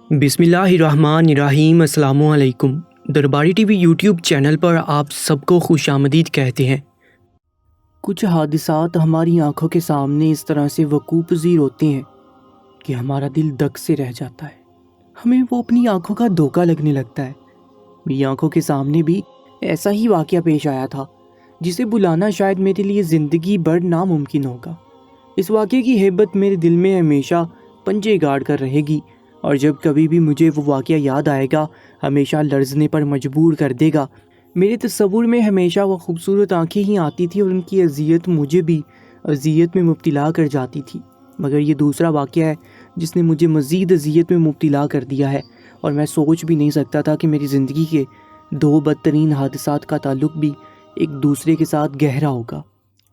بسم اللہ الرحمن الرحیم۔ السلام علیکم۔ درباری ٹی وی یوٹیوب چینل پر آپ سب کو خوش آمدید کہتے ہیں۔ کچھ حادثات ہماری آنکھوں کے سامنے اس طرح سے وقوع پذیر ہوتے ہیں کہ ہمارا دل دک سے رہ جاتا ہے، ہمیں وہ اپنی آنکھوں کا دھوکہ لگنے لگتا ہے۔ میری آنکھوں کے سامنے بھی ایسا ہی واقعہ پیش آیا تھا جسے بلانا شاید میرے لیے زندگی بھر ناممکن ہوگا۔ اس واقعے کی ہیبت میرے دل میں ہمیشہ پنجے گاڑ کر رہے گی، اور جب کبھی بھی مجھے وہ واقعہ یاد آئے گا ہمیشہ لرزنے پر مجبور کر دے گا۔ میرے تصور میں ہمیشہ وہ خوبصورت آنکھیں ہی آتی تھی اور ان کی اذیت مجھے بھی اذیت میں مبتلا کر جاتی تھی، مگر یہ دوسرا واقعہ ہے جس نے مجھے مزید اذیت میں مبتلا کر دیا ہے، اور میں سوچ بھی نہیں سکتا تھا کہ میری زندگی کے دو بدترین حادثات کا تعلق بھی ایک دوسرے کے ساتھ گہرا ہوگا۔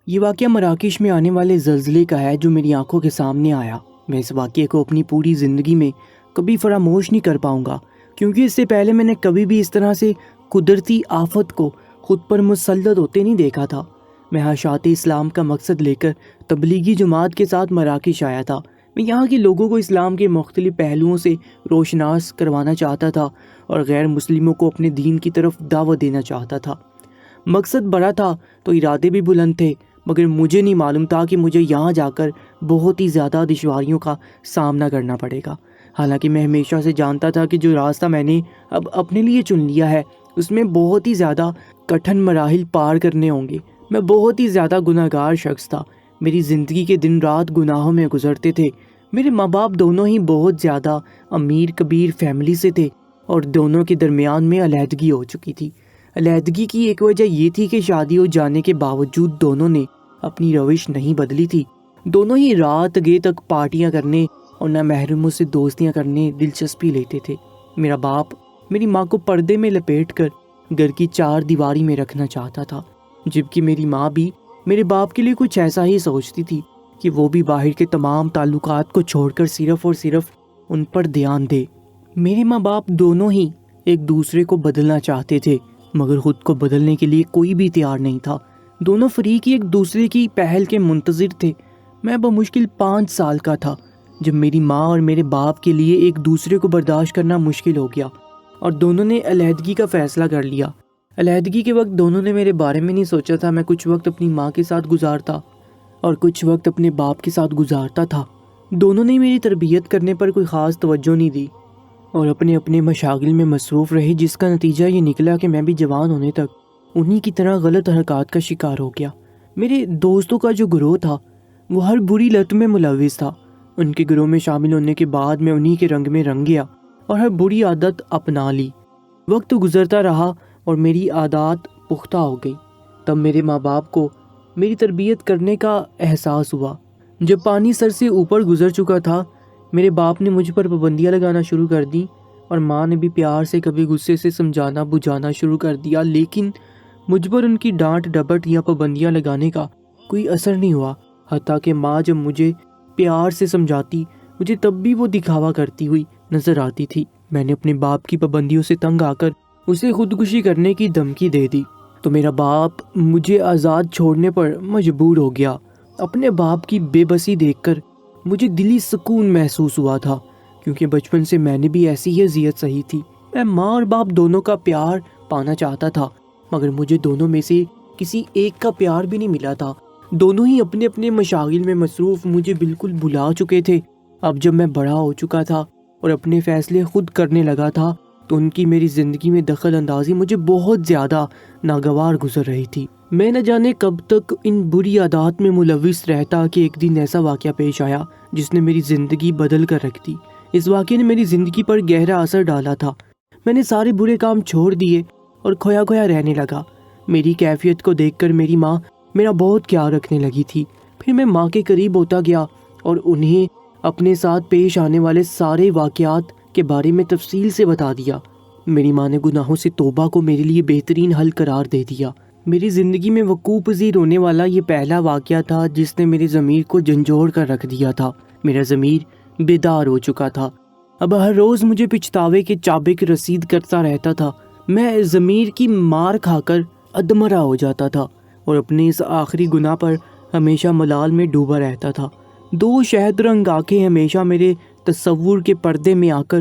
یہ واقعہ مراکش میں آنے والے زلزلے کا ہے جو میری آنکھوں کے سامنے آیا۔ میں اس واقعے کو اپنی پوری زندگی میں کبھی فراموش نہیں کر پاؤں گا، کیونکہ اس سے پہلے میں نے کبھی بھی اس طرح سے قدرتی آفت کو خود پر مسلط ہوتے نہیں دیکھا تھا۔ میں اشاعت اسلام کا مقصد لے کر تبلیغی جماعت کے ساتھ مراکش آیا تھا۔ میں یہاں کے لوگوں کو اسلام کے مختلف پہلوؤں سے روشناس کروانا چاہتا تھا اور غیر مسلموں کو اپنے دین کی طرف دعوت دینا چاہتا تھا۔ مقصد بڑا تھا تو ارادے بھی بلند تھے، مگر مجھے نہیں معلوم تھا کہ مجھے یہاں جا کر بہت ہی زیادہ دشواریوں کا سامنا کرنا پڑے گا۔ حالانکہ میں ہمیشہ سے جانتا تھا کہ جو راستہ میں نے اب اپنے لیے چن لیا ہے اس میں بہت ہی زیادہ کٹھن مراحل پار کرنے ہوں گے۔ میں بہت ہی زیادہ گناہگار شخص تھا، میری زندگی کے دن رات گناہوں میں گزرتے تھے۔ میرے ماں باپ دونوں ہی بہت زیادہ امیر کبیر فیملی سے تھے اور دونوں کے درمیان میں علیحدگی ہو چکی تھی۔ علیحدگی کی ایک وجہ یہ تھی کہ شادی ہو جانے کے باوجود دونوں نے اپنی روش نہیں بدلی تھی۔ دونوں ہی رات گئے تک پارٹیاں کرنے اور نامحرموں سے دوستیاں کرنے دلچسپی لیتے تھے۔ میرا باپ میری ماں کو پردے میں لپیٹ کر گھر کی چار دیواری میں رکھنا چاہتا تھا، جبکہ میری ماں بھی میرے باپ کے لیے کچھ ایسا ہی سوچتی تھی کہ وہ بھی باہر کے تمام تعلقات کو چھوڑ کر صرف اور صرف ان پر دھیان دے۔ میرے ماں باپ دونوں ہی ایک دوسرے کو بدلنا چاہتے تھے، مگر خود کو بدلنے کے لیے کوئی بھی تیار نہیں تھا۔ دونوں فریق ایک دوسرے کی پہل کے منتظر تھے۔ میں بمشکل 5 سال کا تھا جب میری ماں اور میرے باپ کے لیے ایک دوسرے کو برداشت کرنا مشکل ہو گیا اور دونوں نے علیحدگی کا فیصلہ کر لیا۔ علیحدگی کے وقت دونوں نے میرے بارے میں نہیں سوچا تھا۔ میں کچھ وقت اپنی ماں کے ساتھ گزارتا اور کچھ وقت اپنے باپ کے ساتھ گزارتا تھا۔ دونوں نے میری تربیت کرنے پر کوئی خاص توجہ نہیں دی اور اپنے اپنے مشاغل میں مصروف رہے، جس کا نتیجہ یہ نکلا کہ میں بھی جوان ہونے تک انہی کی طرح غلط حرکات کا شکار ہو گیا۔ میرے دوستوں کا جو گروہ تھا وہ ہر بری لت میں ملوث تھا۔ ان کے گروہ میں شامل ہونے کے بعد میں انہی کے رنگ میں رنگ گیا اور ہر بری عادت اپنا لی۔ وقت گزرتا رہا اور میری عادات پختہ ہو گئی۔ تب میرے ماں باپ کو میری تربیت کرنے کا احساس ہوا۔ جب پانی سر سے اوپر گزر چکا تھا، میرے باپ نے مجھ پر پابندیاں لگانا شروع کر دیں اور ماں نے بھی پیار سے کبھی غصے سے سمجھانا بجھانا شروع کر دیا، لیکن مجھ پر ان کی ڈانٹ ڈپٹ یا پابندیاں لگانے کا کوئی اثر نہیں ہوا۔ حتیٰ کہ ماں جب مجھے پیار سے سمجھاتی مجھے تب بھی وہ دکھاوا کرتی ہوئی نظر آتی تھی۔ میں نے اپنے باپ کی پابندیوں سے تنگ آ کر اسے خودکشی کرنے کی دھمکی دے دی تو میرا باپ مجھے آزاد چھوڑنے پر مجبور ہو گیا۔ اپنے باپ کی بے بسی دیکھ کر مجھے دلی سکون محسوس ہوا تھا، کیونکہ بچپن سے میں نے بھی ایسی ہی اذیت سہی تھی۔ میں ماں اور باپ دونوں کا پیار پانا چاہتا تھا، مگر مجھے دونوں میں سے کسی ایک کا پیار بھی نہیں ملا تھا۔ دونوں ہی اپنے اپنے مشاغل میں مصروف مجھے بالکل بھلا چکے تھے۔ اب جب میں بڑا ہو چکا تھا اور اپنے فیصلے خود کرنے لگا تھا تو ان کی میری زندگی میں دخل اندازی مجھے بہت زیادہ ناگوار گزر رہی تھی۔ میں نہ جانے کب تک ان بری عادات میں ملوث رہتا کہ ایک دن ایسا واقعہ پیش آیا جس نے میری زندگی بدل کر رکھ دی۔ اس واقعے نے میری زندگی پر گہرا اثر ڈالا تھا۔ میں نے سارے برے کام چھوڑ دیے اور کھویا کھویا رہنے لگا۔ میری کیفیت کو دیکھ کر میری ماں میرا بہت خیال رکھنے لگی تھی۔ پھر میں ماں کے قریب ہوتا گیا اور انہیں اپنے ساتھ پیش آنے والے سارے واقعات کے بارے میں تفصیل سے بتا دیا۔ میری ماں نے گناہوں سے توبہ کو میرے لیے بہترین حل قرار دے دیا۔ میری زندگی میں وقوع پذیر ہونے والا یہ پہلا واقعہ تھا جس نے میری ضمیر کو جھنجھوڑ کر رکھ دیا تھا۔ میرا ضمیر بیدار ہو چکا تھا۔ اب ہر روز مجھے پچھتاوے کے چابک رسید کرتا رہتا تھا۔ میں ضمیر کی مار کھا کر ادمرہ ہو جاتا تھا اور اپنے اس آخری گناہ پر ہمیشہ ملال میں ڈوبا رہتا تھا۔ 2 شہد رنگ آنکھیں ہمیشہ میرے تصور کے پردے میں آ کر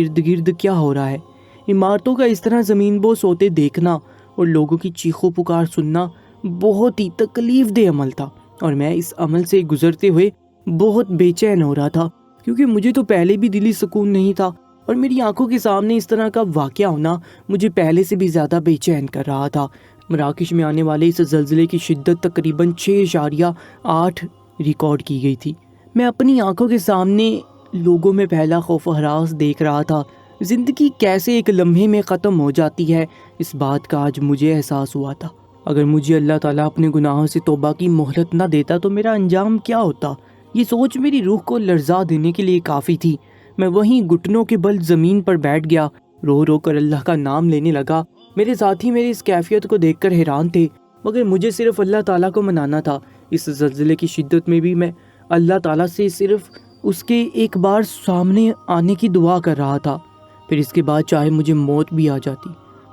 ارد گرد کیا ہو رہا ہے۔ عمارتوں کا اس طرح زمین بوس ہوتے دیکھنا اور لوگوں کی چیخو پکار سننا بہت ہی تکلیف دہ عمل تھا، اور میں اس عمل سے گزرتے ہوئے بہت بے چین ہو رہا تھا، کیونکہ مجھے تو پہلے بھی دلی سکون نہیں تھا، اور میری آنکھوں کے سامنے اس طرح کا واقعہ ہونا مجھے پہلے سے بھی زیادہ بے چین کر رہا تھا۔ مراکش میں آنے والے اس زلزلے کی شدت تقریباً 6.8 ریکارڈ کی گئی تھی۔ میں اپنی آنکھوں کے سامنے لوگوں میں پھیلا خوف و ہراس دیکھ رہا تھا۔ زندگی کیسے ایک لمحے میں ختم ہو جاتی ہے، اس بات کا آج مجھے احساس ہوا تھا۔ اگر مجھے اللہ تعالیٰ اپنے گناہوں سے توبہ کی مہلت نہ دیتا تو میرا انجام کیا ہوتا، یہ سوچ میری روح کو لرزا دینے کے لیے کافی تھی۔ میں وہیں گھٹنوں کے بل زمین پر بیٹھ گیا، رو رو کر اللہ کا نام لینے لگا۔ میرے ساتھی میری اس کیفیت کو دیکھ کر حیران تھے، مگر مجھے صرف اللہ تعالیٰ کو منانا تھا۔ اس زلزلے کی شدت میں بھی میں اللہ تعالیٰ سے صرف اس کے ایک بار سامنے آنے کی دعا کر رہا تھا، پھر اس کے بعد چاہے مجھے موت بھی آ جاتی،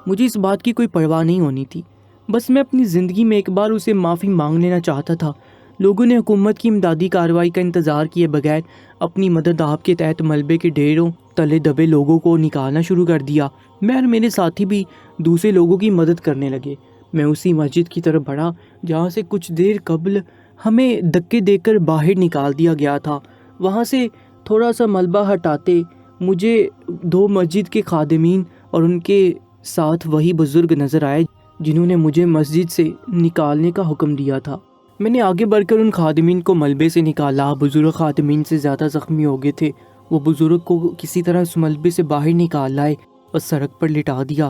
مجھے اس بات کی کوئی پرواہ نہیں ہونی تھی۔ بس میں اپنی زندگی میں ایک بار اسے معافی مانگ لینا چاہتا تھا۔ لوگوں نے حکومت کی امدادی کارروائی کا انتظار کیے بغیر اپنی مدد آپ کے تحت ملبے کے ڈھیروں تلے دبے لوگوں کو نکالنا شروع کر دیا۔ میں اور میرے ساتھی بھی دوسرے لوگوں کی مدد کرنے لگے۔ میں اسی مسجد کی طرف بڑھا جہاں سے کچھ دیر قبل ہمیں دھکے دے کر باہر نکال دیا گیا تھا۔ وہاں سے تھوڑا سا ملبہ ہٹاتے مجھے 2 مسجد کے خادمین اور ان کے ساتھ وہی بزرگ نظر آئے جنہوں نے مجھے مسجد سے نکالنے کا حکم دیا تھا۔ میں نے آگے بڑھ کر ان خادمین کو ملبے سے نکالا۔ بزرگ خادمین سے زیادہ زخمی ہو گئے تھے۔ وہ بزرگ کو کسی طرح اس ملبے سے باہر نکال لائے اور سڑک پر لٹا دیا۔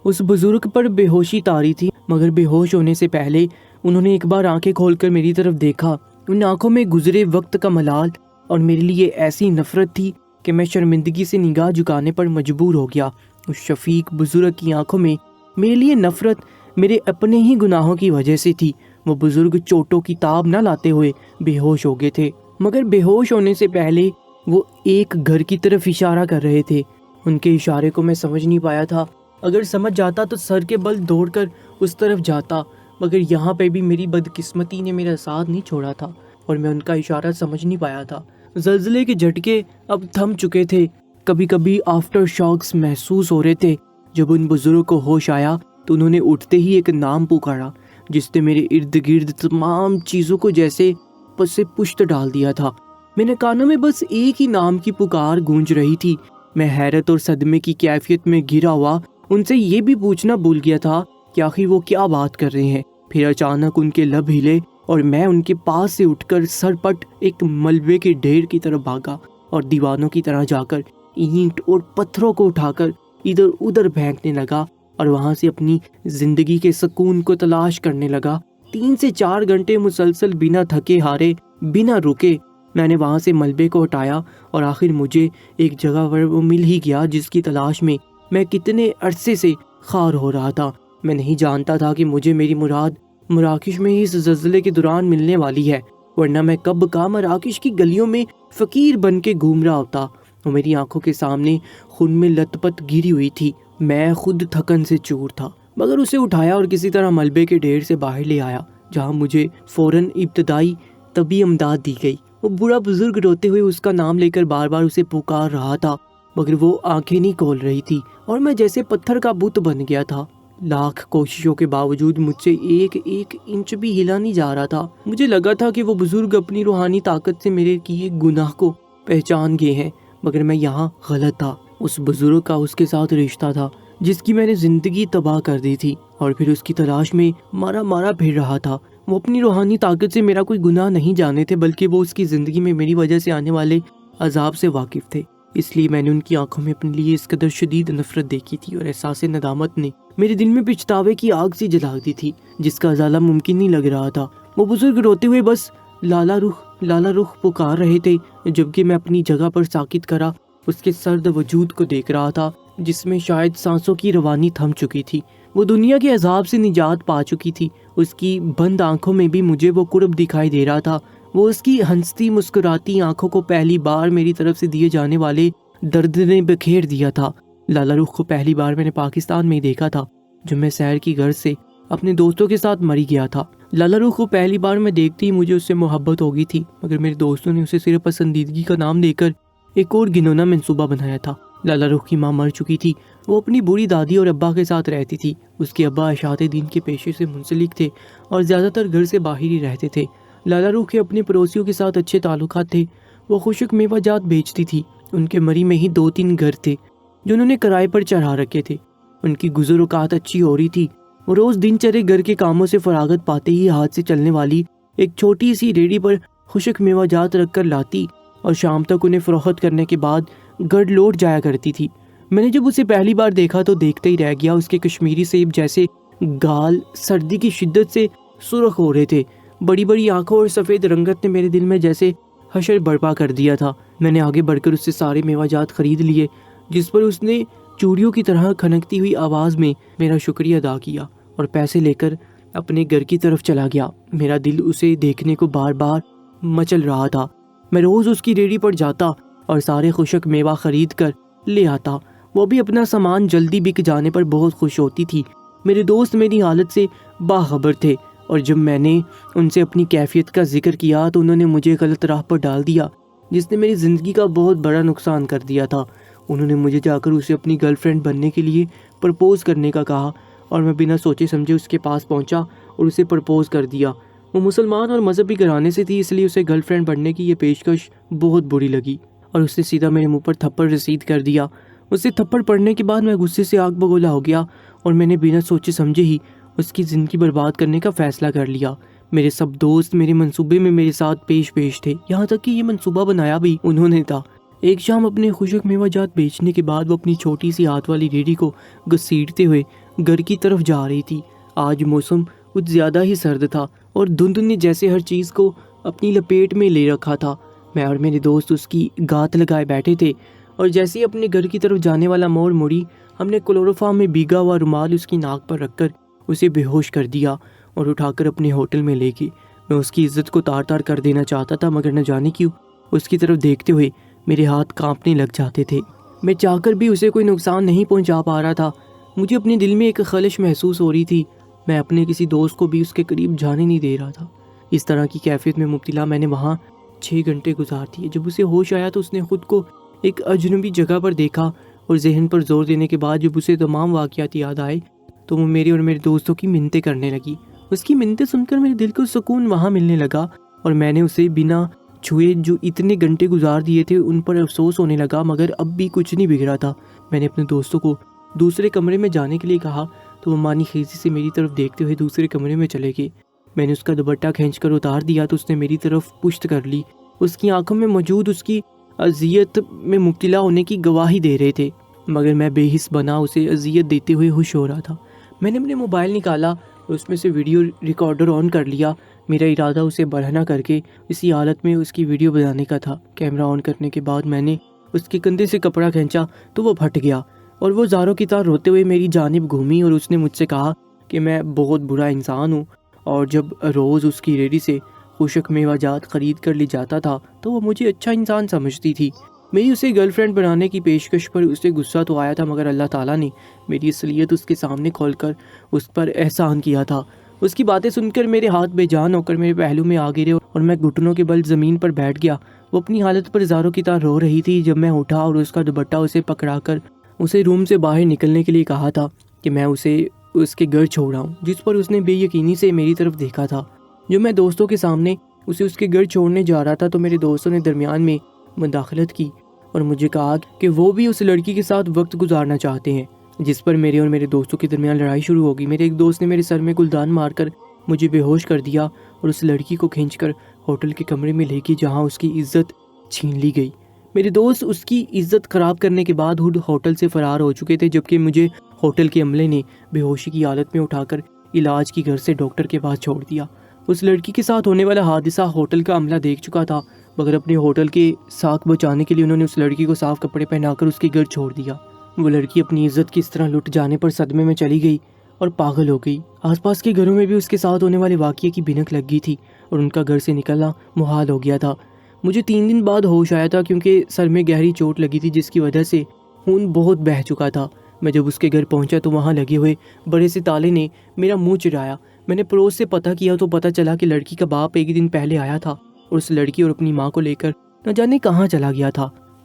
اس بزرگ پر بے ہوشی طاری تھی، مگر بے ہوش ہونے سے پہلے انہوں نے ایک بار آنکھیں کھول کر میری طرف دیکھا۔ ان آنکھوں میں گزرے وقت کا ملال اور میرے لیے ایسی نفرت تھی کہ میں شرمندگی سے نگاہ جھکانے پر مجبور ہو گیا۔ اس شفیق بزرگ کی آنکھوں میں میرے لیے نفرت میرے اپنے ہی گناہوں کی وجہ سے تھی۔ وہ بزرگ چوٹوں کی تاب نہ لاتے ہوئے بے ہوش ہو گئے تھے، مگر بے ہوش ہونے سے پہلے وہ ایک گھر کی طرف اشارہ کر رہے تھے۔ ان کے اشارے کو میں سمجھ نہیں پایا تھا۔ اگر سمجھ جاتا تو سر کے بل دوڑ کر اس طرف جاتا، مگر یہاں پہ بھی میری بدقسمتی نے میرا ساتھ نہیں چھوڑا تھا اور میں ان کا اشارہ سمجھ نہیں پایا تھا۔ زلزلے کے جھٹکے اب تھم چکے تھے، کبھی کبھی آفٹر شاکس محسوس ہو رہے تھے۔ جب ان بزرگ کو ہوش آیا تو انہوں نے اٹھتے ہی ایک نام پکارا جس نے میرے ارد گرد تمام چیزوں کو جیسے پس پشت ڈال دیا تھا۔ میرے کانوں میں بس ایک ہی نام کی پکار گونج رہی تھی۔ میں حیرت اور صدمے کی کیفیت میں گھرا ہوا ان سے یہ بھی پوچھنا بھول گیا تھا کہ آخر وہ کیا بات کر رہے ہیں۔ پھر اچانک ان کے لب ہلے اور میں ان کے پاس سے اٹھ کر سرپٹ ایک ملبے کے ڈھیر کی طرف بھاگا اور دیوانوں کی طرح جا کر اینٹ اور پتھروں کو اٹھا کر ادھر ادھر پھینکنے لگا اور وہاں سے اپنی زندگی کے سکون کو تلاش کرنے لگا۔ 3 سے 4 گھنٹے مسلسل بنا تھکے ہارے بنا رکے میں نے وہاں سے ملبے کو ہٹایا اور آخر مجھے ایک جگہ پر وہ مل ہی گیا جس کی تلاش میں کتنے عرصے سے خار ہو رہا تھا۔ میں نہیں جانتا تھا کہ مجھے میری مراد مراکش میں اس زلزلے کے دوران ملنے والی ہے، ورنہ میں کب کا مراکش کی گلیوں میں فقیر بن کے گھوم رہا ہوتا۔ وہ میری آنکھوں کے سامنے خون میں لت پت گری ہوئی تھی۔ میں خود تھکن سے چور تھا، مگر اسے اٹھایا اور کسی طرح ملبے کے ڈھیر سے باہر لے آیا، جہاں مجھے فوراً ابتدائی طبی امداد دی گئی۔ وہ بوڑھا بزرگ روتے ہوئے اس کا نام لے کر بار بار اسے پکار رہا تھا، مگر وہ آنکھیں نہیں کھول رہی تھی اور میں جیسے پتھر کا بت بن گیا تھا۔ لاکھ کوششوں کے باوجود مجھ سے ایک انچ بھی ہلا نہیں جا رہا تھا۔ مجھے لگا تھا کہ وہ بزرگ اپنی روحانی طاقت سے میرے کیے گناہ کو پہچان گئے ہیں، مگر میں یہاں غلط تھا۔ اس بزرگ کا اس کے ساتھ رشتہ تھا جس کی میں نے زندگی تباہ کر دی تھی، اور پھر اس کی تلاش میں مارا پھر رہا تھا۔ وہ اپنی روحانی طاقت سے میرا کوئی گناہ نہیں جانے تھے، بلکہ وہ اس کی زندگی میں میری وجہ سے آنے والے عذاب سے واقف تھے۔ اس لیے میں نے ان کی آنکھوں میں اپنے لیے اس قدر شدید نفرت دیکھی تھی، اور احساس ندامت نے میرے دل میں پچھتاوے کی آگ سی جلا دی تھی جس کا ازالہ ممکن نہیں لگ رہا تھا۔ وہ بزرگ روتے ہوئے بس لالا رخ پکار رہے تھے، جبکہ میں اپنی جگہ پر ساکت کرا اس کے سرد وجود کو دیکھ رہا تھا جس میں شاید سانسوں کی روانی تھم چکی تھی۔ وہ دنیا کے عذاب سے نجات پا چکی تھی۔ اس کی بند آنکھوں میں بھی مجھے وہ قرب دکھائی دے رہا تھا۔ وہ اس کی ہنستی مسکراتی آنکھوں کو پہلی بار میری طرف سے دیے جانے والے درد نے بکھیر دیا تھا۔ لالا رخ کو پہلی بار میں نے پاکستان میں ہی دیکھا تھا، جب میں سیر کی غرض سے اپنے دوستوں کے ساتھ مری گیا تھا۔ لالا رخ کو پہلی بار میں دیکھتی ہی مجھے اس سے محبت ہو گئی تھی، مگر میرے دوستوں نے اسے صرف پسندیدگی کا نام دے کر ایک اور گھنونا منصوبہ بنایا تھا۔ لالا رخ کی ماں مر چکی تھی۔ وہ اپنی بوڑھی دادی اور ابا کے ساتھ رہتی تھی۔ اس کے ابا اشاعت دین کے پیشے سے منسلک تھے اور زیادہ تر گھر سے باہر ہی رہتے تھے۔ لالا رخ کے اپنے پڑوسیوں کے ساتھ اچھے تعلقات تھے۔ وہ خشک میوہ جات بیچتی تھی۔ ان کے مری میں ہی 2-3 گھر تھے جو انہوں نے کرائے پر چڑھا رکھے تھے۔ ان کی گزر اوقات اچھی ہو رہی تھی۔ وہ روز دن چرے گھر کے کاموں سے فراغت پاتے ہی ہاتھ سے چلنے والی ایک چھوٹی سی ریڑھی پر خشک میوہ جات رکھ کر لاتی اور شام تک انہیں فروخت کرنے کے بعد گھر لوٹ جایا کرتی تھی۔ میں نے جب اسے پہلی بار دیکھا تو دیکھتے ہی رہ گیا۔ اس کے کشمیری سیب جیسے گال سردی کی شدت سے سرخ ہو رہے تھے۔ بڑی بڑی آنکھوں اور سفید رنگت نے میرے دل میں جیسے حشر برپا کر دیا تھا۔ میں نے آگے بڑھ کر اس سے سارے میوہ جات خرید لیے، جس پر اس نے چوڑیوں کی طرح کھنکتی ہوئی آواز میں میرا شکریہ ادا کیا اور پیسے لے کر اپنے گھر کی طرف چلا گیا۔ میرا دل اسے دیکھنے کو بار بار مچل رہا تھا۔ میں روز اس کی ریڑھی پر جاتا اور سارے خشک میوہ خرید کر لے آتا۔ وہ بھی اپنا سامان جلدی بک جانے پر بہت خوش ہوتی تھی۔ میرے دوست میری حالت سے باخبر تھے اور جب میں نے ان سے اپنی کیفیت کا ذکر کیا تو انہوں نے مجھے غلط راہ پر ڈال دیا، جس نے میری زندگی کا بہت بڑا نقصان کر دیا تھا۔ انہوں نے مجھے جا کر اسے اپنی گرل فرینڈ بننے کے لیے پرپوز کرنے کا کہا اور میں بنا سوچے سمجھے اس کے پاس پہنچا اور اسے پرپوز کر دیا۔ وہ مسلمان اور مذہبی گھرانے سے تھی، اس لیے اسے گرل فرینڈ بننے کی یہ پیشکش بہت بری لگی اور اس نے سیدھا میرے منہ پر تھپڑ رسید کر دیا۔ اس سے تھپڑ پڑنے کے بعد میں غصے سے آگ بگولا ہو گیا اور میں نے بنا سوچے سمجھے ہی اس کی زندگی برباد کرنے کا فیصلہ کر لیا۔ میرے سب دوست میرے منصوبے میں میرے ساتھ پیش تھے، یہاں تک کہ یہ منصوبہ بنایا بھی انہوں نے تھا۔ ایک شام اپنے خشک میوہ جات بیچنے کے بعد وہ اپنی چھوٹی سی ہاتھ والی ریڑھی کو گھسیٹتے ہوئے گھر کی طرف جا رہی تھی۔ آج موسم کچھ زیادہ ہی سرد تھا اور دھند نے جیسے ہر چیز کو اپنی لپیٹ میں لے رکھا تھا۔ میں اور میرے دوست اس کی گات لگائے بیٹھے تھے اور جیسے ہی اپنے گھر کی طرف جانے والا موڑ مڑی، ہم نے کلوروفارم میں بھیگا ہوا رومال اس کی ناک پر رکھ کر اسے بے ہوش کر دیا اور اٹھا کر اپنے ہوٹل میں لے گئے۔ میں اس کی عزت کو تار تار کر دینا چاہتا تھا، مگر نہ جانے کیوں اس کی طرف دیکھتے ہوئے میرے ہاتھ کانپنے لگ جاتے تھے۔ میں چاہ کر بھی اسے کوئی نقصان نہیں پہنچا پا رہا تھا۔ مجھے اپنے دل میں ایک خلش محسوس ہو رہی تھی۔ میں اپنے کسی دوست کو بھی اس کے قریب جانے نہیں دے رہا تھا۔ اس طرح کی کیفیت میں مبتلا میں نے وہاں 6 گھنٹے گزار دیے۔ جب اسے ہوش آیا تو اس نے خود کو ایک اجنبی جگہ پر دیکھا اور ذہن پر زور دینے کے بعد جب اسے تمام واقعات یاد آئے تو وہ میرے اور میرے دوستوں کی منتیں کرنے لگی۔ اس کی منتیں سن کر میرے دل کو سکون وہاں ملنے لگا اور میں نے اسے بنا چھوئے جو اتنے گھنٹے گزار دیے تھے ان پر افسوس ہونے لگا، مگر اب بھی کچھ نہیں بگڑا تھا۔ میں نے اپنے دوستوں کو دوسرے کمرے میں جانے کے لیے کہا تو وہ مانی خیزی سے میری طرف دیکھتے ہوئے دوسرے کمرے میں چلے گئے۔ میں نے اس کا دوپٹہ کھینچ کر اتار دیا تو اس نے میری طرف پشت کر لی۔ اس کی آنکھوں میں موجود اس کی اذیت میں مبتلا ہونے کی گواہی دے رہے تھے، مگر میں بے حس بنا اسے اذیت دیتے ہوئے خوش ہو رہا تھا۔ میں نے اپنے موبائل نکالا اور اس میں سے ویڈیو ریکارڈر آن کر لیا۔ میرا ارادہ اسے برہنہ کر کے اسی حالت میں اس کی ویڈیو بنانے کا تھا۔ کیمرہ آن کرنے کے بعد میں نے اس کے کندھے سے کپڑا کھینچا تو وہ پھٹ گیا اور وہ زاروں کی طرح روتے ہوئے میری جانب گھومی اور اس نے مجھ سے کہا کہ میں بہت برا انسان ہوں اور جب روز اس کی ریڑھی سے خشک میوہ جات خرید کر لی جاتا تھا تو وہ مجھے اچھا انسان سمجھتی تھی۔ میری اسے گرل فرینڈ بنانے کی پیشکش پر اسے غصہ تو آیا تھا، مگر اللہ تعالیٰ نے میری اصلیت اس کے سامنے کھول کر اس پر احسان کیا تھا۔ اس کی باتیں سن کر میرے ہاتھ بے جان ہو کر میرے پہلو میں آ گرے اور میں گھٹنوں کے بل زمین پر بیٹھ گیا۔ وہ اپنی حالت پر زاروں کی طرح رو رہی تھی۔ جب میں اٹھا اور اس کا دوپٹہ اسے پکڑا کر اسے روم سے باہر نکلنے کے لیے کہا تھا کہ میں اسے اس کے گھر چھوڑ آؤں، جس پر اس نے بے یقینی سے میری طرف دیکھا تھا۔ جب میں دوستوں کے سامنے اسے اس کے گھر چھوڑنے جا رہا تھا تو میرے دوستوں نے درمیان میں مداخلت کی اور مجھے کہا کہ وہ بھی اس لڑکی کے ساتھ وقت گزارنا چاہتے ہیں، جس پر میرے اور میرے دوستوں کے درمیان لڑائی شروع ہوگی۔ میرے ایک دوست نے میرے سر میں گلدان مار کر مجھے بے ہوش کر دیا اور اس لڑکی کو کھینچ کر ہوٹل کے کمرے میں لے کے جہاں اس کی عزت چھین لی گئی۔ میرے دوست اس کی عزت خراب کرنے کے بعد ہوٹل سے فرار ہو چکے تھے، جبکہ مجھے ہوٹل کے عملے نے بے ہوشی کی حالت میں اٹھا کر علاج کی گھر سے ڈاکٹر کے پاس چھوڑ دیا۔ اس لڑکی کے ساتھ ہونے والا حادثہ ہوٹل کا عملہ دیکھ چکا تھا، مگر اپنے ہوٹل کے ساکھ بچانے کے لیے انہوں نے اس لڑکی کو صاف کپڑے پہنا کر اس کے گھر چھوڑ دیا۔ وہ لڑکی اپنی عزت کی اس طرح لٹ جانے پر صدمے میں چلی گئی اور پاگل ہو گئی۔ آس پاس کے گھروں میں بھی اس کے ساتھ ہونے والے واقعے کی بھنک لگ گئی تھی اور ان کا گھر سے نکلنا محال ہو گیا تھا۔ مجھے 3 دن بعد ہوش آیا تھا کیونکہ سر میں گہری چوٹ لگی تھی، جس کی وجہ سے خون بہت بہہ چکا تھا۔ میں جب اس کے گھر پہنچا تو وہاں لگے ہوئے بڑے سے تالے نے میرا منہ چڑھایا۔ میں نے پڑوس سے پتہ کیا تو پتہ چلا کہ لڑکی کا باپ 1 دن پہلے آیا تھا اور اس لڑکی اور اپنی ماں کو لے کر نہ جانے کہاں چلا گیا تھا۔